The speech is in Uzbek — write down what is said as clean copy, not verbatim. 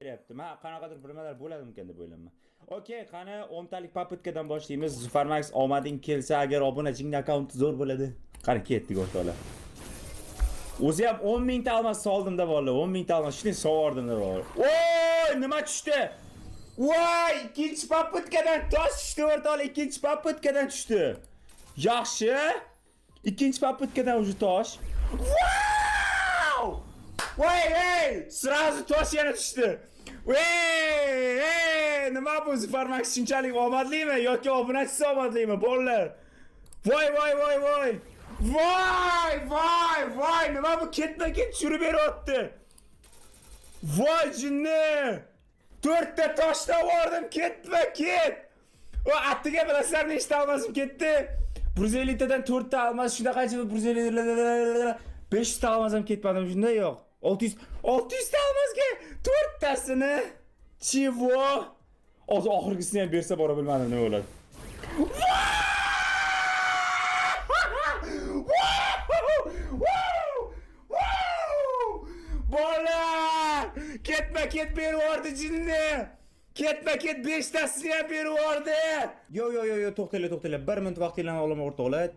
beryapti. Men qanaqadir birmalar bo'ladimikan deb o'ylayman. Okey, qani 10 talik poputkadan boshlaymiz. Zufarmax omading kelsa agar obunachingning akkaunti zo'r bo'ladi. Qani ketdik o'rtoqlar. O'zi ham 10 mingta olmas soldim-da vallahi. 10 mingta olmas shuni sovordim-da vallahi. Voy, nima tushdi? Voy, ikkinchi poputkadan tosh tushdi o'rtoqlar, ikkinchi poputkadan tushdi. Yaxshi. İkinci попыткаdan уже tosh. Wow! Voy, hey! Сразу tosh yana tushdi. Hey! Nima bu Zufarmax shunchalik omadlimi yoki obunachisi omadlimi? Bolalar. Voy, voy, voy, voy. Voy, voy, voy, nima bu ketma-ket tushirib beryapti. Voy jinni. 4 ta toshdan bordim, ketma-ket. O attiga bilasizlar nechta olmasim ketdi? 150 tadan 4 ta almaz, shunaqacha 150 500 ta almazam ketmadim, shunda yo'q. 600 ta almazga 4 tasini. Chivo? Oxirgisini ham bersa bora bilmadim nima bo'ladi. Bola! Ketma-ket berib jinni. Ketma-ket 5 tasini ham berib yubordi. Yo, to'xtanglar. 1 minut vaqtinglarni olaman o'rtoqlar.